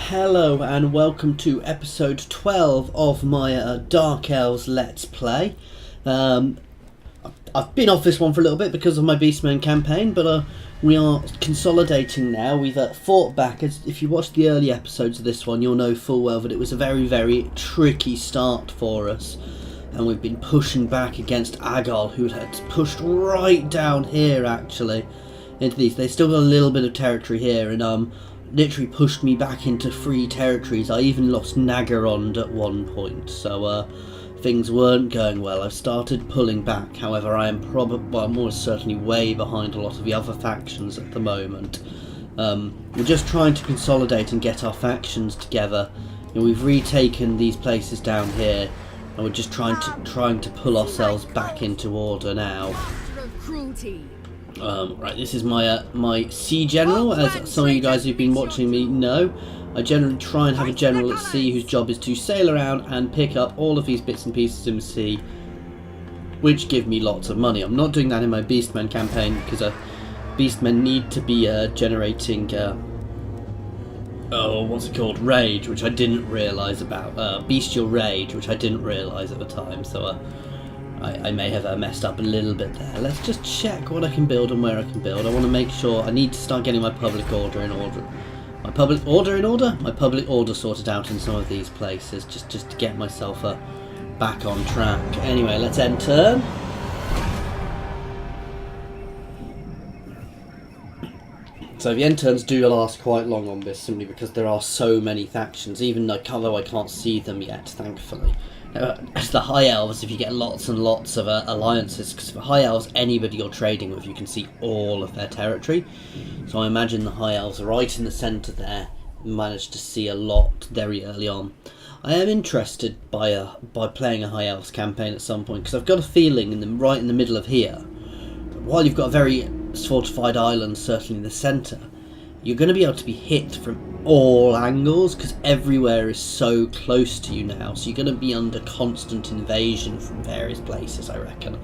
Hello and welcome to episode 12 of my Dark Elves Let's Play. I've been off this one for a little bit because of my Beastmen campaign, but we are consolidating now. We've fought back. If you watch the early episodes of this one, you'll know full well that it was a very, very tricky start for us. And we've been pushing back against Agol, who had pushed right down here, actually, into these. They still got a little bit of territory here, and literally pushed me back into free territories. I even lost Nagarond at one point, so things weren't going well. I've started pulling back. However, I am almost certainly way behind a lot of the other factions at the moment. We're just trying to consolidate and get our factions together. We've retaken these places down here, and we're just trying to pull ourselves back into order now. Right, this is my sea general, as some of you guys who've been watching me know. I generally try and have a general at sea whose job is to sail around and pick up all of these bits and pieces in the sea, which give me lots of money. I'm not doing that in my Beastmen campaign because Beastmen need to be generating what's it called? Rage, which I didn't realise about. Bestial rage, which I didn't realise at the time, so I may have messed up a little bit there. Let's just check what I can build and where I can build. I want to make sure. I need to start getting my public order in order. My public order sorted out in some of these places, just to get myself back on track. Anyway, let's end turn. So the end turns do last quite long on this, simply because there are so many factions, even though I can't see them yet, thankfully. As the High Elves, if you get lots and lots of alliances, because for High Elves, anybody you're trading with, you can see all of their territory. So I imagine the High Elves are right in the centre there, managed to see a lot very early on. I am interested by playing a High Elves campaign at some point, because I've got a feeling right in the middle of here, while you've got a very fortified island certainly in the centre, you're going to be able to be hit from all angles because everywhere is so close to you now, so you're going to be under constant invasion from various places, I reckon.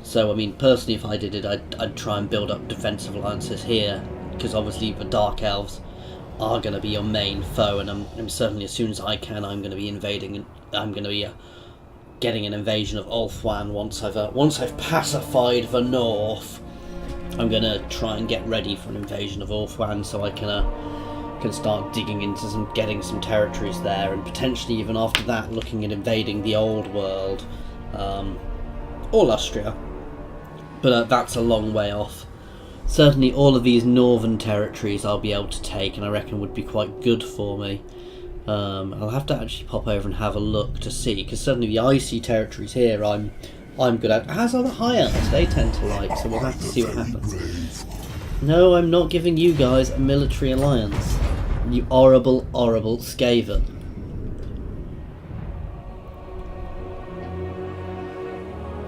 So I mean, personally, if I did it, I'd try and build up defensive alliances here, because obviously the Dark Elves are going to be your main foe, and I'm certainly, as soon as I can, I'm going to be invading, and I'm going to be getting an invasion of Ulthuan once I've pacified the north. I'm going to try and get ready for an invasion of Ulthuan, so I can start digging into getting some territories there, and potentially even after that looking at invading the old world, or Austria. But that's a long way off. Certainly all of these northern territories I'll be able to take, and I reckon would be quite good for me. I'll have to actually pop over and have a look to see, because certainly the icy territories here I'm good at, as are the High Elves, they tend to like, so we'll have to see what happens. No, I'm not giving you guys a military alliance, you horrible, horrible Skaven.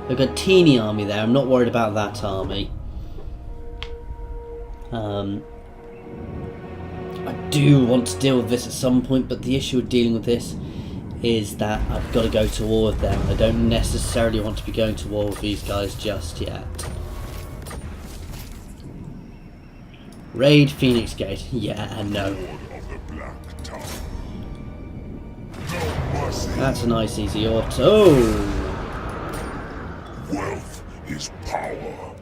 We've got a teeny army there, I'm not worried about that army. I do want to deal with this at some point, but the issue with dealing with this is that I've got to go to war with them. I don't necessarily want to be going to war with these guys just yet. Raid Phoenix Gate. Yeah, no. That's a nice easy auto. Wealth is power.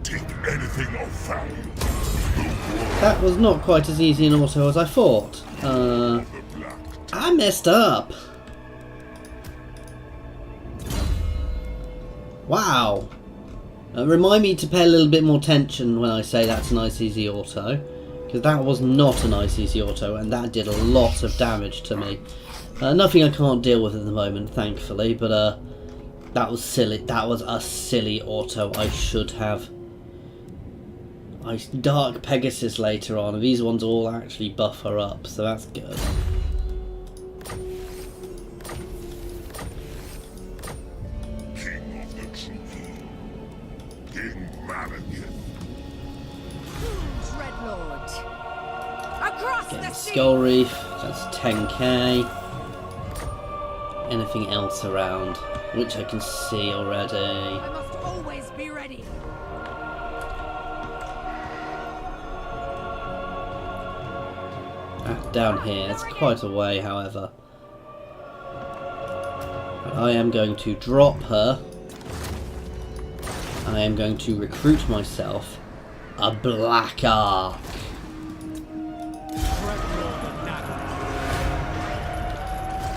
Take anything of value. That was not quite as easy an auto as I thought. I messed up. Wow. Remind me to pay a little bit more attention when I say that's a nice easy auto, because that was not a nice easy auto, and that did a lot of damage to me. Nothing I can't deal with at the moment, thankfully, but that was silly. That was a silly auto. I should have. Dark Pegasus later on, and these ones all actually buff her up, so that's good. King of the truth. King Malekith. Dreadlord. Across Getting the sea. Skull Reef, that's 10k. Anything else around, which I can see already. I must always be ready. down here. It's quite a way, however. But I am going to drop her. I am going to recruit myself a Black Ark.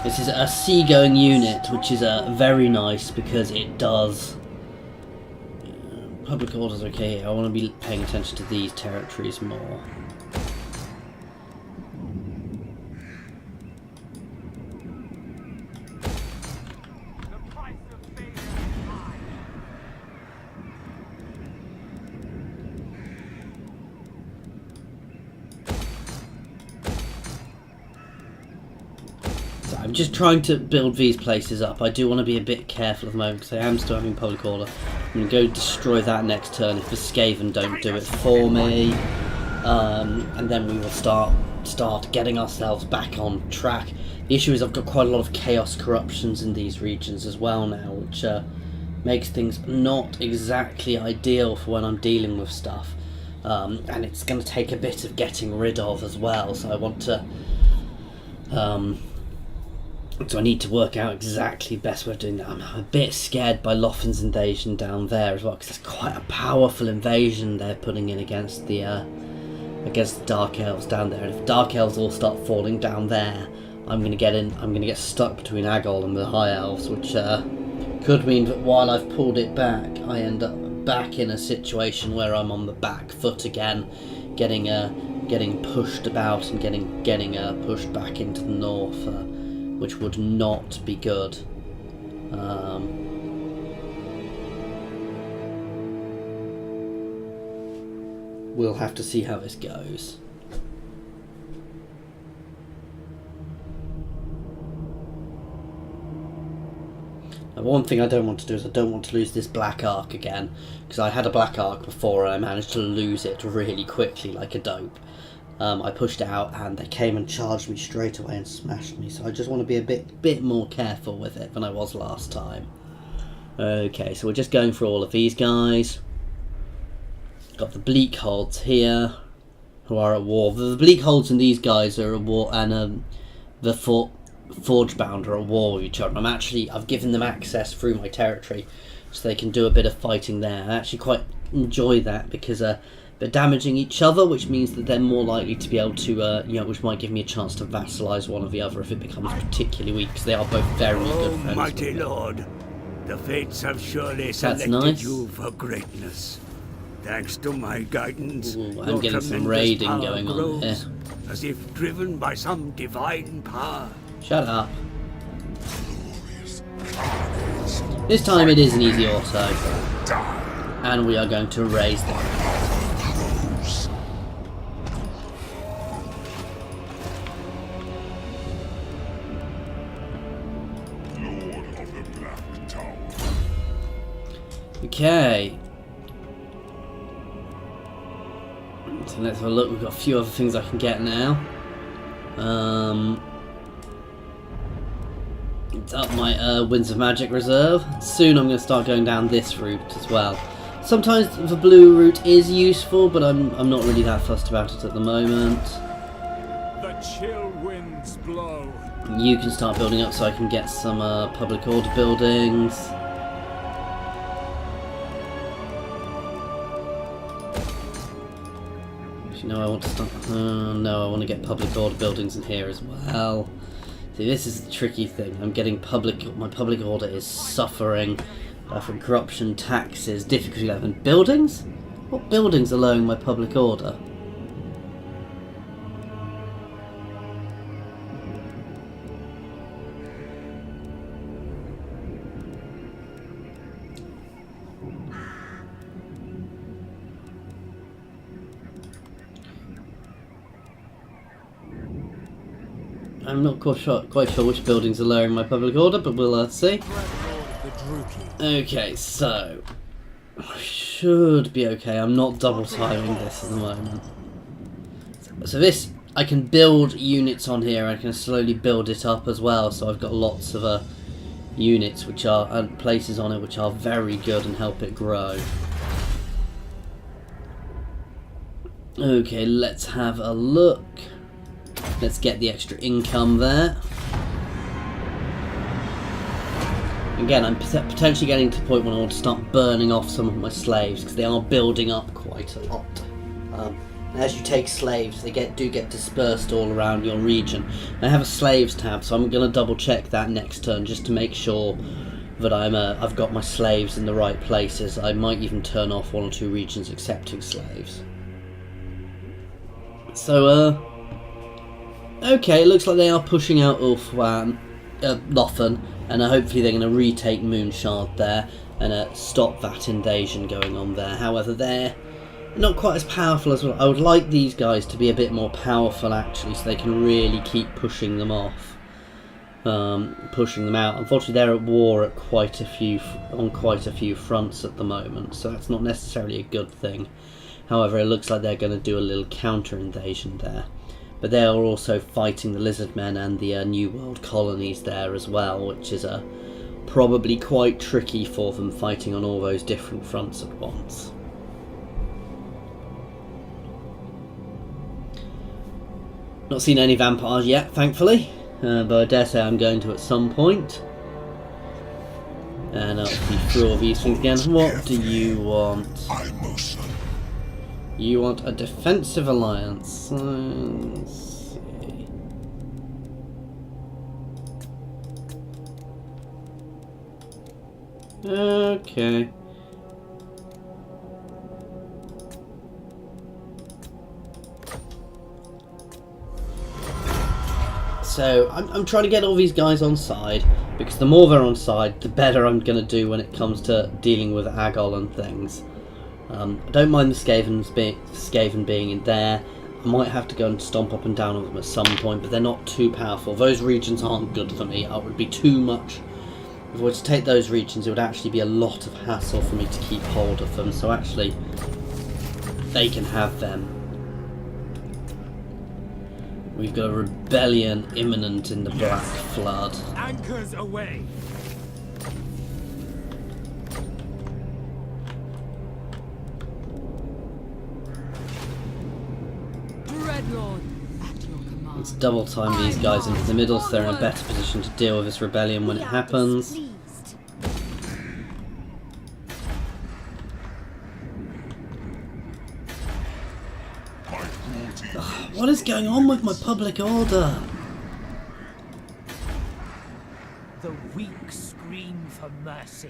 This is a seagoing unit, which is very nice because it does... Public orders okay. I want to be paying attention to these territories more. I'm just trying to build these places up. I do want to be a bit careful at the moment because I am still having public order. I'm going to go destroy that next turn if the Skaven don't do it for me. And then we will start getting ourselves back on track. The issue is I've got quite a lot of chaos corruptions in these regions as well now, which makes things not exactly ideal for when I'm dealing with stuff. And it's going to take a bit of getting rid of as well, so I want to... So I need to work out exactly the best way of doing that. I'm a bit scared by Loffin's invasion down there as well, because it's quite a powerful invasion they're putting in against the Dark Elves down there. And if Dark Elves all start falling down there, I'm gonna get stuck between Agol and the High Elves, which could mean that while I've pulled it back, I end up back in a situation where I'm on the back foot again, getting pushed about and getting pushed back into the north. Which would not be good. We'll have to see how this goes. Now, one thing I don't want to do is I don't want to lose this Black Ark again, because I had a Black Ark before and I managed to lose it really quickly like a dope. I pushed it out and they came and charged me straight away and smashed me, so I just want to be a bit more careful with it than I was last time. Okay, so we're just going through all of these guys. Got the Bleakholds here, who are at war. The Bleakholds and these guys are at war, and the Forgebound are at war with each other. I've given them access through my territory, so they can do a bit of fighting there. I actually quite enjoy that because they're damaging each other, which means that they're more likely to be able to, which might give me a chance to vassalize one or the other if it becomes particularly weak, because they are both very good friends. Mighty Lord, the fates have surely selected nice. you for greatness. Thanks to my guidance, Ooh, I'm your getting some tremendous raiding power going on grows, here. as if driven by some divine power. Shut up. This time it is an easy auto, and we are going to raise them. Okay. So let's have a look. We've got a few other things I can get now. It's up my Winds of Magic reserve. Soon I'm going to start going down this route as well. Sometimes the blue route is useful, but I'm not really that fussed about it at the moment. The chill winds blow. You can start building up so I can get some public order buildings. No, I want to start. No, I want to get public order buildings in here as well. See, this is the tricky thing. I'm getting my public order is suffering from corruption, taxes, difficulty level. Buildings? What buildings are lowering my public order? I'm not quite sure which buildings are lowering my public order, but we'll see. Okay, so I should be okay. I'm not double timing this at the moment. So this, I can build units on here. I can slowly build it up as well. So I've got lots of units which are and places on it which are very good and help it grow. Okay, let's have a look. Let's get the extra income there. Again, I'm potentially getting to the point when I want to start burning off some of my slaves, because they are building up quite a lot. As you take slaves, they do get dispersed all around your region. I have a slaves tab, so I'm going to double check that next turn just to make sure that I've got my slaves in the right places. I might even turn off 1 or 2 regions accepting slaves. So, okay, it looks like they are pushing out Lothan, and hopefully they're going to retake Moonshard there and stop that invasion going on there. However, they're not quite as powerful as well. I would like these guys to be a bit more powerful actually, so they can really keep pushing them off, pushing them out. Unfortunately, they're at war at on quite a few fronts at the moment, so that's not necessarily a good thing. However, it looks like they're going to do a little counter invasion there. But they are also fighting the Lizardmen and the New World colonies there as well, which is probably quite tricky for them, fighting on all those different fronts at once. Not seen any vampires yet, thankfully, but I dare say I'm going to at some point. And I'll be through all these things again. What do you want? You want a defensive alliance. Let's see. Okay. So I'm trying to get all these guys on side, because the more they're on side, the better I'm going to do when it comes to dealing with Agol and things. I don't mind the Skaven being in there. I might have to go and stomp up and down on them at some point, but they're not too powerful. Those regions aren't good for me. It would be too much. If I were to take those regions, it would actually be a lot of hassle for me to keep hold of them. So actually, they can have them. We've got a rebellion imminent in the Black Flood. Anchors away. Dreadlord, at your command. Let's double time these guys into the middle so they're in a better position to deal with this rebellion when it happens. What is going on with my public order? The weak scream for mercy.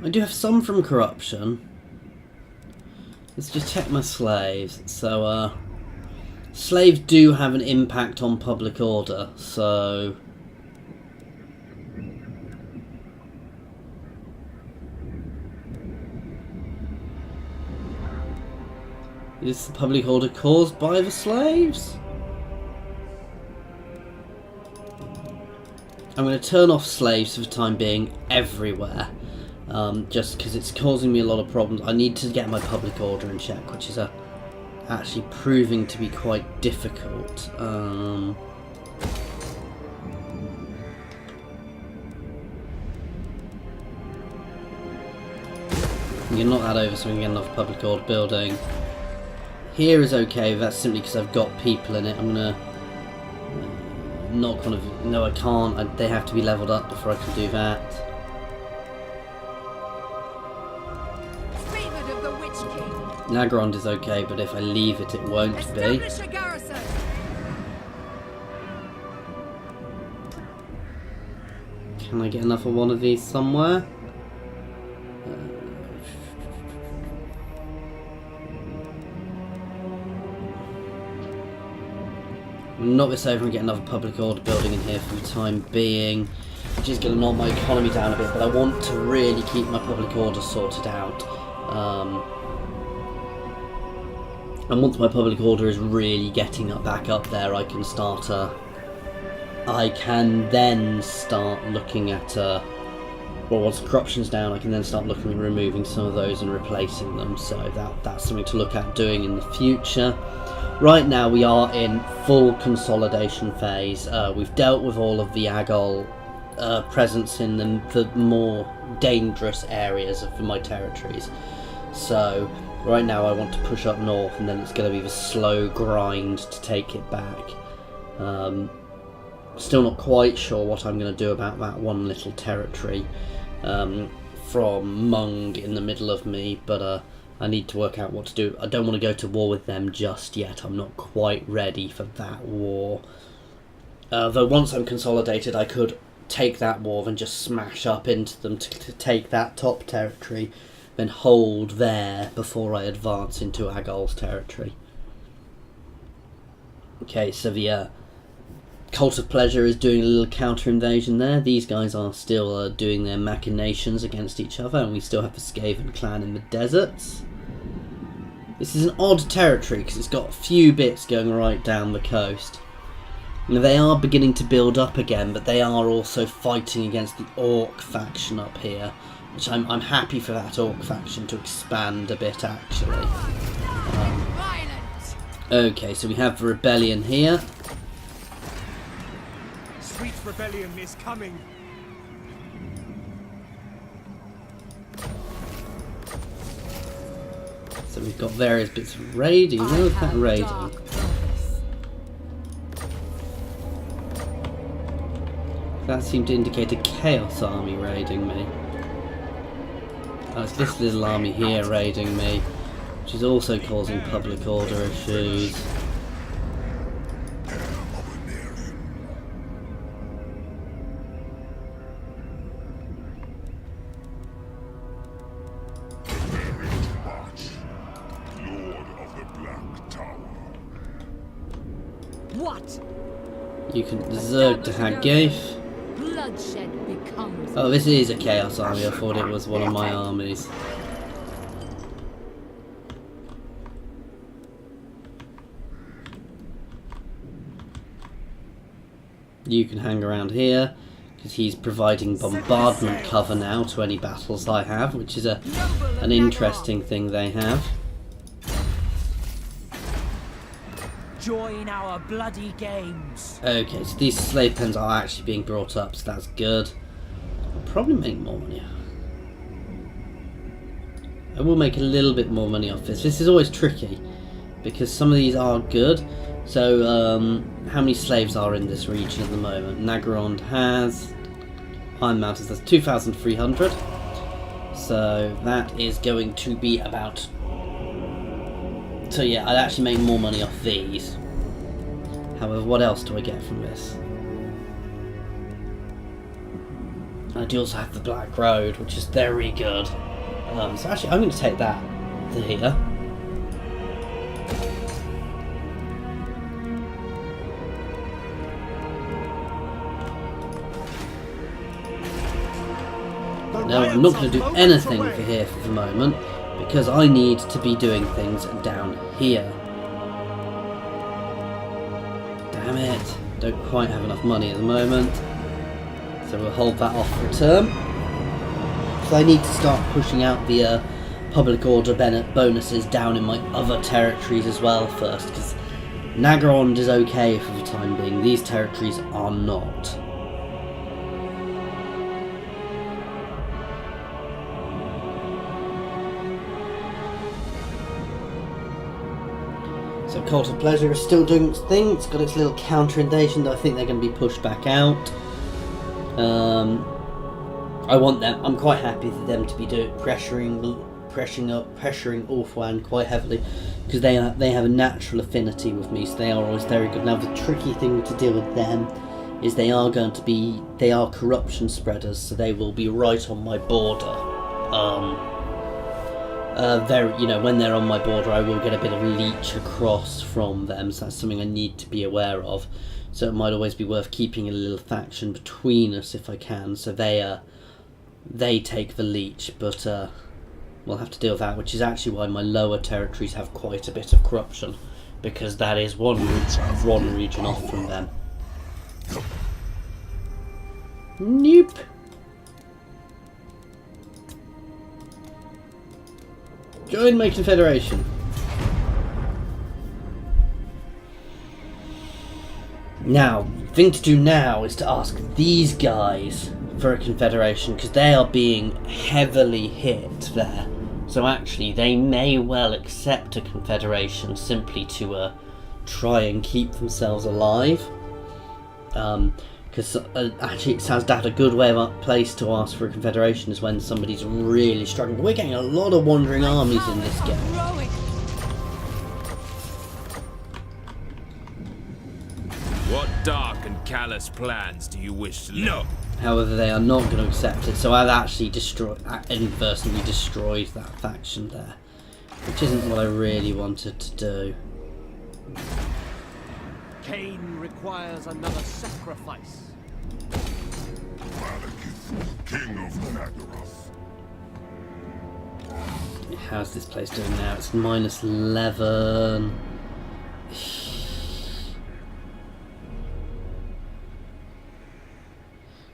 I do have some from corruption. Let's just check my slaves. So, slaves do have an impact on public order, so... Is the public order caused by the slaves? I'm going to turn off slaves for the time being everywhere. Just because it's causing me a lot of problems. I need to get my public order in check, which is actually proving to be quite difficult. I'm going to knock that over so we can get enough public order building. Here is okay, that's simply because I've got people in it. I'm going to knock one of... No, I can't. They have to be leveled up before I can do that. Favored of the Witch King. Nagrond is okay, but if I leave it, it won't be. Establish a garrison. Can I get enough of one of these somewhere? Knock this over and get another public order building in here for the time being, which is going to knock my economy down a bit, but I want to really keep my public order sorted out. And once my public order is really getting back up there, I can start I can then start looking at well, once corruption's down, I can then start looking at removing some of those and replacing them, so that's something to look at doing in the future. Right now we are in full consolidation phase. We've dealt with all of the Agol presence in the more dangerous areas of my territories. So right now I want to push up north, and then it's going to be the slow grind to take it back. Still not quite sure what I'm going to do about that one little territory from Mung in the middle of me, but I need to work out what to do. I don't want to go to war with them just yet. I'm not quite ready for that war. Though once I'm consolidated, I could take that war and just smash up into them to take that top territory, then hold there before I advance into Agol's territory. Okay, so the Cult of Pleasure is doing a little counter invasion there. These guys are still doing their machinations against each other, and we still have the Skaven clan in the deserts. This is an odd territory because it's got a few bits going right down the coast. Now, they are beginning to build up again, but they are also fighting against the Orc faction up here, which I'm happy for that Orc faction to expand a bit, actually. Okay, so we have the rebellion here. Sweet rebellion is coming. So we've got various bits of raiding. Where is that raiding? That seemed to indicate a Chaos army raiding me. It's this little army here raiding me, which is also causing public order issues. What? You can Zerg to Haggaith. Bloodshed becomes. Oh, this is a Chaos army. I thought it was one of my armies. You can hang around here because he's providing bombardment cover now to any battles I have, which is an interesting thing they have. Join our bloody games. Okay, so these slave pens are actually being brought up, so that's good. I'll probably make more money. I will make a little bit more money off this. This is always tricky because some of these are good. So, how many slaves are in this region at the moment? Nagrond has Iron Mountains. That's 2,300. So that is going to be about. So yeah, I'd actually make more money off these. However, what else do I get from this? I do also have the Black Road, which is very good. So actually, I'm going to take that to here. No, I'm not going to do anything for here for the moment, because I need to be doing things down here. Damn it. Don't quite have enough money at the moment. So we'll hold that off for a term. So I need to start pushing out the public order bonuses down in my other territories as well first, because Nagrond is okay for the time being. These territories are not. So Cult of Pleasure is still doing its thing. It's got its little counter invasion that I think they're going to be pushed back out. I want them. I'm quite happy for them to be pressuring Ulthuan quite heavily, because they have a natural affinity with me, so they are always very good. Now the tricky thing to deal with them is they are corruption spreaders, so they will be right on my border. When they're on my border, I will get a bit of leech across from them, so that's something I need to be aware of. So it might always be worth keeping a little faction between us if I can, so they take the leech, but we'll have to deal with that, which is actually why my lower territories have quite a bit of corruption, because that is one region off from them. Nope. Join my confederation. Now, the thing to do now is to ask these guys for a confederation, because they are being heavily hit there. So actually, they may well accept a confederation simply to try and keep themselves alive. Because actually, it sounds that a good place to ask for a confederation is when somebody's really struggling. We're getting a lot of wandering armies in this game. Growing. What dark and callous plans do you wish to know? However, they are not going to accept it, so I've actually inadvertently destroyed that faction there, which isn't what I really wanted to do. Cain requires another sacrifice. Malekith, king of Nagaroth. How's this place doing now? It's -11.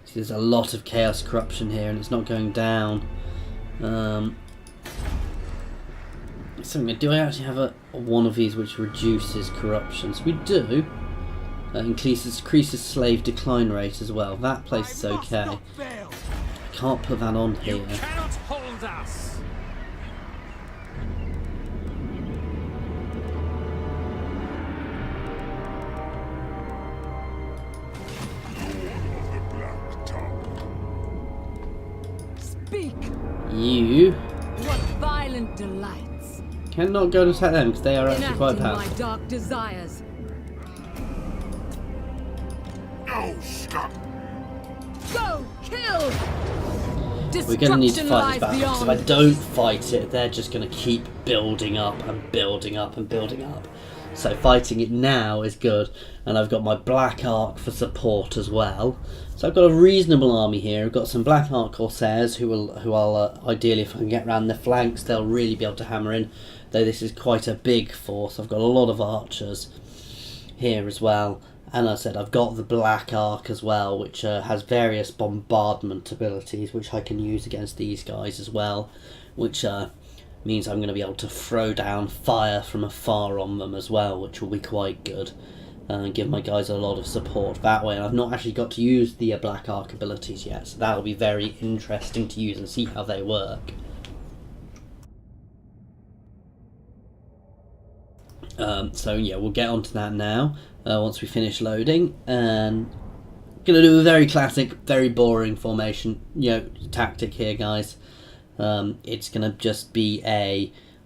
See, there's a lot of chaos corruption here, and it's not going down. Something. Do I actually have one of these which reduces corruption? So we do. Increases slave decline rate as well. That place is okay. I can't put that on here. You cannot hold us. Lord of the Black Tower. Speak. You What violent delights. cannot go and attack them because they are actually quite Enacting my powerful. dark desires. No, scum! Go kill. We're going to need to Destruction fight lies this battle because if I beyond. don't fight it, they're just going to keep building up and building up and building up. So fighting it now is good, and I've got my Black Ark for support as well. So I've got a reasonable army here. I've got some Black Ark Corsairs who I'll ideally, if I can get around their flanks, they'll really be able to hammer in. Though this is quite a big force, I've got a lot of archers here as well. And I said I've got the Black Ark as well, which has various bombardment abilities, which I can use against these guys as well, which means I'm going to be able to throw down fire from afar on them as well, which will be quite good, and give my guys a lot of support that way. And I've not actually got to use the Black Ark abilities yet, so that'll be very interesting to use and see how they work. So yeah, we'll get onto that now. Once we finish loading, and gonna do a very classic, very boring formation, tactic here, guys. It's gonna just be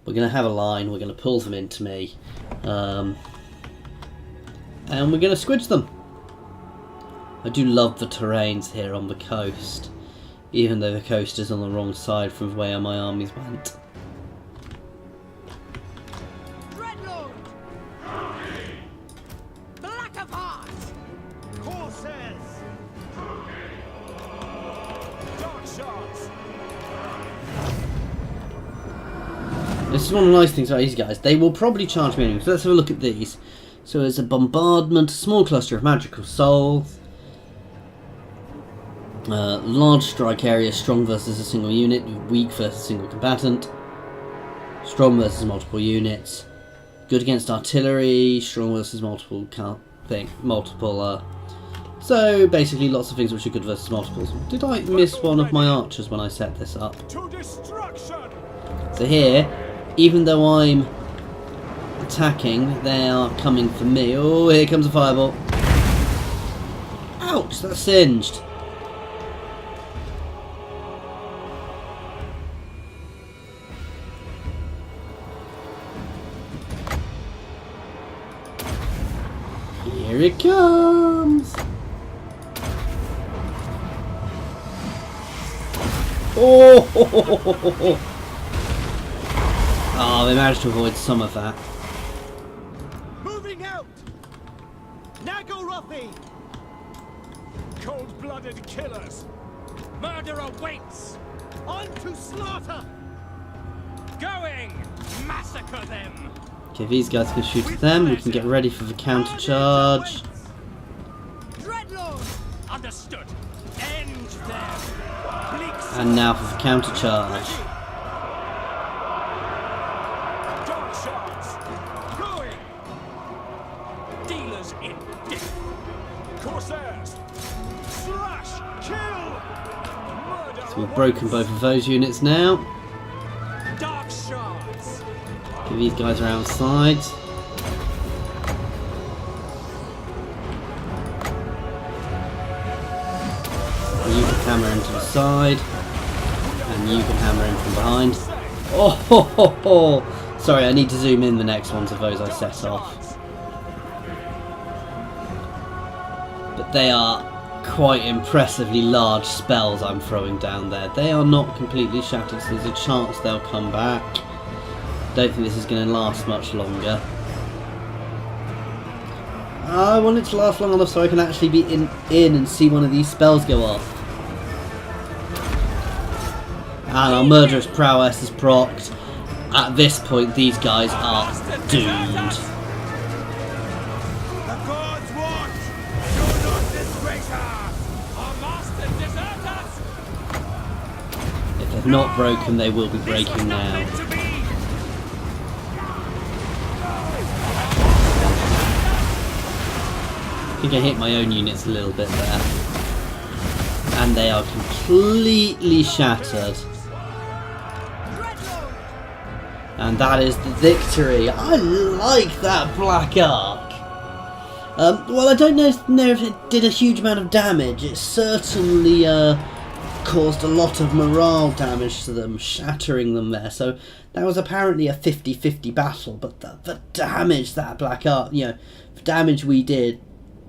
we're gonna have a line, we're gonna pull them into me, and we're gonna squidge them. I do love the terrains here on the coast, even though the coast is on the wrong side from where my armies went. Black of heart. Corsairs. Dark shards. This is one of the nice things about these guys. They will probably charge me anyway, so let's have a look at these. So there's a bombardment, a small cluster of magical souls, large strike area, strong versus a single unit, weak versus a single combatant, strong versus multiple units, good against artillery, strong versus multiple so basically lots of things which are good versus multiples. Did I miss one of my archers when I set this up? To destruction. So here, even though I'm attacking, they are coming for me. Oh, here comes a fireball. Ouch, that's singed. Here it comes. Oh! Oh, they managed to avoid some of that. Moving out. Nagorothi. Cold-blooded killers. Murder awaits. On to slaughter. Going. Massacre them. Okay, these guys can shoot at them. We can get ready for the counter charge. Dreadlord. Understood. End them. Bleak And now for the counter charge. dark shards. Going. Dealers in death. Corsairs. Slash. Kill. Murder. So we've broken both of those units now. Dark Get these guys around sides. You can hammer into the side, and you can hammer in from behind. Oh, ho, ho, ho. Sorry, I need to zoom in the next ones of those I set off. But they are quite impressively large spells I'm throwing down there. They are not completely shattered, so there's a chance they'll come back. Don't think this is going to last much longer. I want it to last long enough so I can actually be in and see one of these spells go off. And our murderous prowess is procced. At this point, these guys are doomed. The gods watch! Do not disgrace us! Our master desert us! If they've not broken, they will be breaking now. To be! I think I hit my own units a little bit there. And they are completely shattered. And that is the victory. I like that black arc. Well, I don't know if it did a huge amount of damage. It certainly caused a lot of morale damage to them, shattering them there. So that was apparently a 50-50 battle. But the damage that black arc, the damage we did.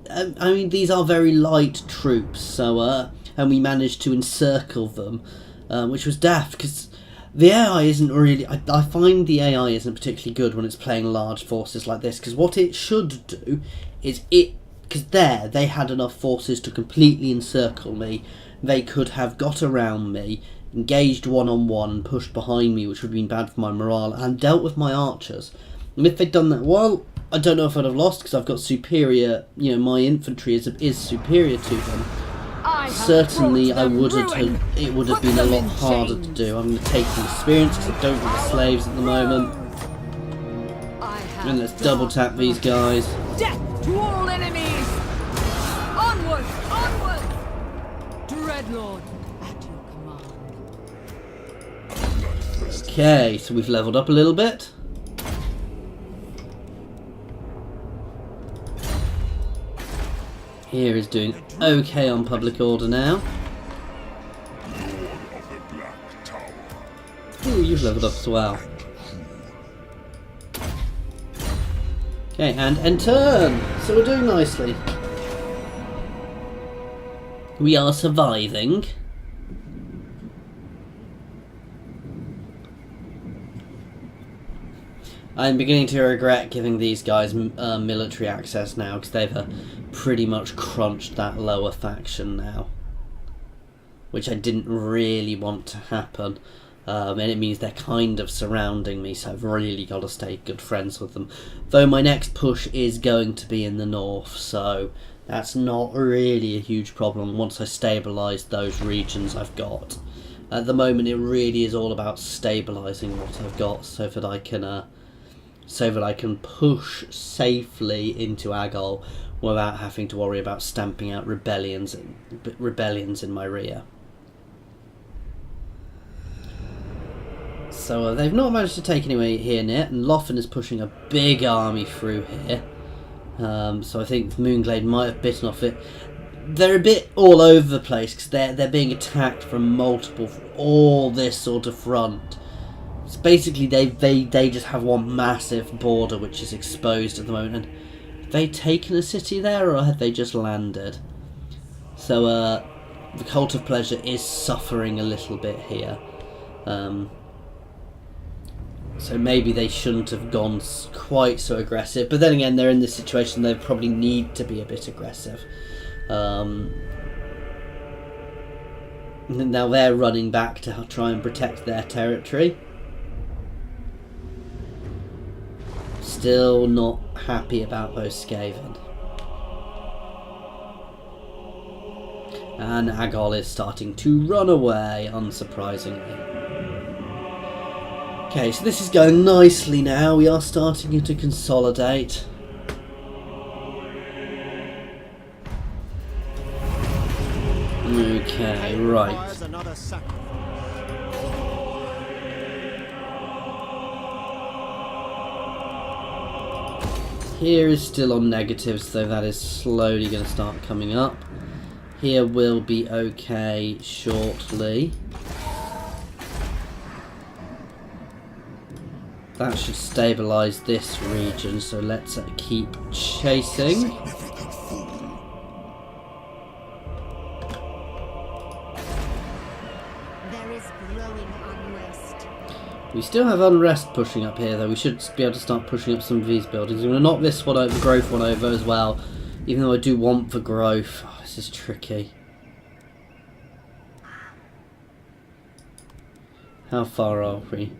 I mean, these are very light troops. So and we managed to encircle them, which was daft because the AI isn't really... I find the AI isn't particularly good when it's playing large forces like this, because what it should do is because they had enough forces to completely encircle me. They could have got around me, engaged one-on-one, pushed behind me, which would have been bad for my morale, and dealt with my archers. And if they'd done that, well, I don't know if I'd have lost, because I've got superior... my infantry is superior to them. Certainly I would have it would have been a lot harder to do. I'm going to take some experience because I don't want the slaves at the moment. And let's double tap these guys. Death to all enemies! Onward! Onward! Dreadlord, at your command. Okay, so we've leveled up a little bit. Here is doing okay on public order now. Ooh, you've leveled up as well. Okay, and end turn! So we're doing nicely. We are surviving. I'm beginning to regret giving these guys military access now, because they've pretty much crunched that lower faction now, which I didn't really want to happen, and it means they're kind of surrounding me, so I've really got to stay good friends with them. Though my next push is going to be in the north, so that's not really a huge problem once I stabilise those regions I've got. At the moment it really is all about stabilising what I've got so that I can push safely into Agol without having to worry about stamping out rebellions in my rear. So they've not managed to take anywhere here yet, and Lothar is pushing a big army through here. So I think Moonglade might have bitten off it. They're a bit all over the place because they're being attacked from all this sort of front. So basically they just have one massive border which is exposed at the moment. Have they taken a city there, or have they just landed? So the Cult of Pleasure is suffering a little bit here. So maybe they shouldn't have gone quite so aggressive. But then again, they're in this situation, they probably need to be a bit aggressive. Now they're running back to try and protect their territory. Still not happy about those Skaven. And Agol is starting to run away, unsurprisingly. Okay, so this is going nicely now. We are starting to consolidate. Okay, right. Here is still on negatives, so that is slowly going to start coming up. Here will be okay shortly. That should stabilise this region, so let's keep chasing. There is growing unrest. We still have unrest pushing up here, though. We should be able to start pushing up some of these buildings. I'm going to knock this one over, the growth one over as well, even though I do want for growth. Oh, this is tricky. How far are we?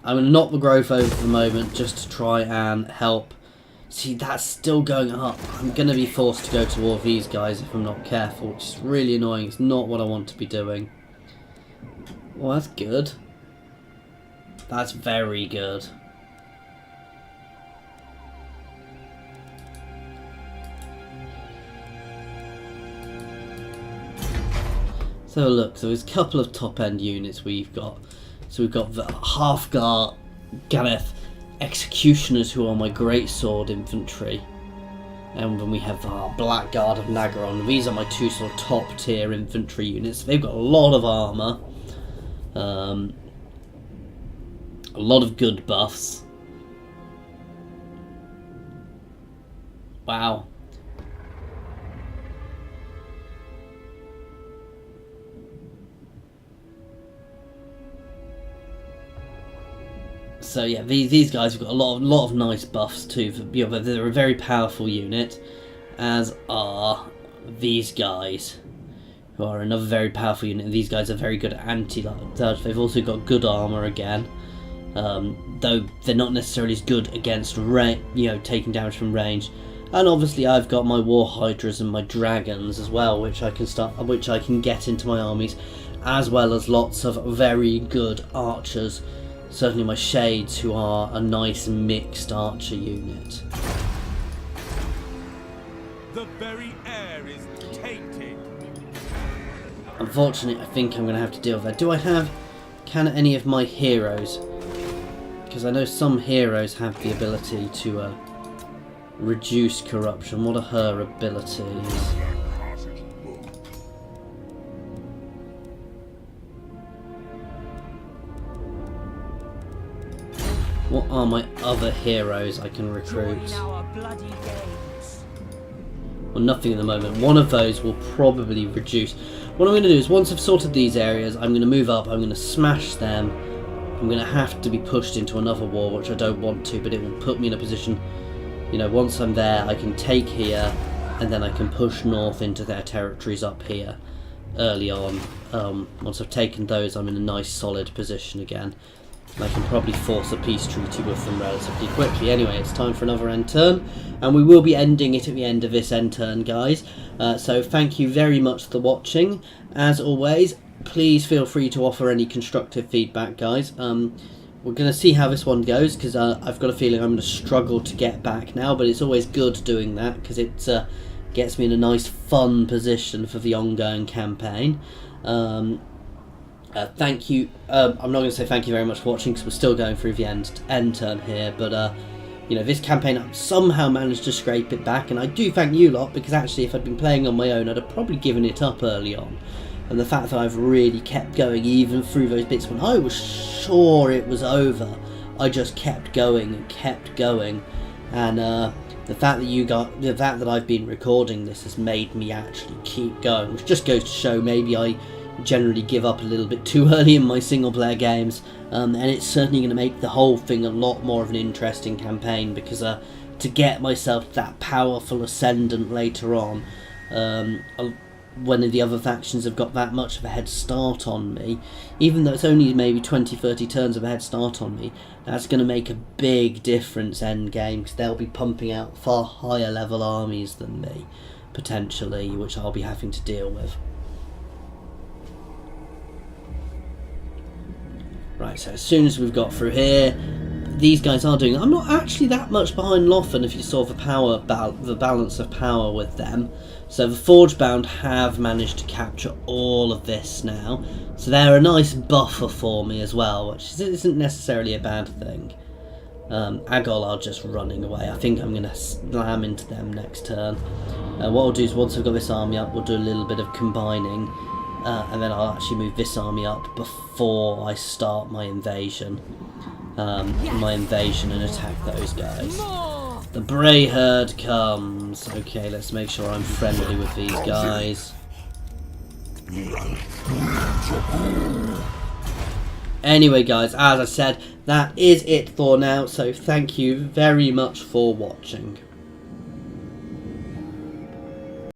I'm going to knock the growth over for the moment just to try and help. See, that's still going up. I'm going to be forced to go to war with these guys if I'm not careful, which is really annoying. It's not what I want to be doing. Well, that's good. That's very good. So look, so there's a couple of top end units we've got. So we've got the Halfgar Ganeth Executioners, who are my greatsword infantry. And then we have our Blackguard of Nagaron. These are my two sort of top tier infantry units. They've got a lot of armour. A lot of good buffs. Wow. So yeah, these guys have got a lot of nice buffs too. You know, they're a very powerful unit, as are these guys, who are another very powerful unit. These guys are very good at anti-dodge. They've also got good armor again, though they're not necessarily as good against taking damage from range. And obviously, I've got my war hydras and my dragons as well, which I can get into my armies, as well as lots of very good archers. Certainly my shades, who are a nice mixed archer unit. The very air is tainted. Unfortunately, I think I'm going to have to deal with that. Can any of my heroes? Because I know some heroes have the ability to reduce corruption. What are her abilities? What are my other heroes I can recruit? Well, nothing at the moment. One of those will probably reduce. What I'm going to do is, once I've sorted these areas, I'm going to move up, I'm going to smash them. I'm going to have to be pushed into another war, which I don't want to, but it will put me in a position, you know, once I'm there, I can take here, and then I can push north into their territories up here early on. Once I've taken those, I'm in a nice solid position again. I can probably force a peace treaty with them relatively quickly. Anyway, it's time for another end turn, and we will be ending it at the end of this end turn, guys. So thank you very much for watching. As always, please feel free to offer any constructive feedback, guys. We're going to see how this one goes, because I've got a feeling I'm going to struggle to get back now, but it's always good doing that, because it gets me in a nice fun position for the ongoing campaign. Thank you. I'm not going to say thank you very much for watching, because we're still going through the end turn here, but you know, this campaign I've somehow managed to scrape it back, and I do thank you lot, because actually if I'd been playing on my own, I'd have probably given it up early on. And the fact that I've really kept going even through those bits when I was sure it was over, I just kept going and kept going. And the fact that I've been recording this has made me actually keep going, which just goes to show maybe I generally give up a little bit too early in my single player games, and it's certainly going to make the whole thing a lot more of an interesting campaign, because to get myself that powerful ascendant later on, when the other factions have got that much of a head start on me, even though it's only maybe 20-30 turns of a head start on me, that's going to make a big difference end game, because they'll be pumping out far higher level armies than me, potentially, which I'll be having to deal with. Right, so as soon as we've got through here, these guys are doing... I'm not actually that much behind Lothan if you saw the balance of power with them. So the Forgebound have managed to capture all of this now. So they're a nice buffer for me as well, which isn't necessarily a bad thing. Agol are just running away. I think I'm going to slam into them next turn. What I'll do is once I've got this army up, we'll do a little bit of combining, and then I'll actually move this army up before I start my invasion. And attack those guys. The Bray Herd comes. Okay, let's make sure I'm friendly with these guys. Anyway guys, as I said, that is it for now, so thank you very much for watching.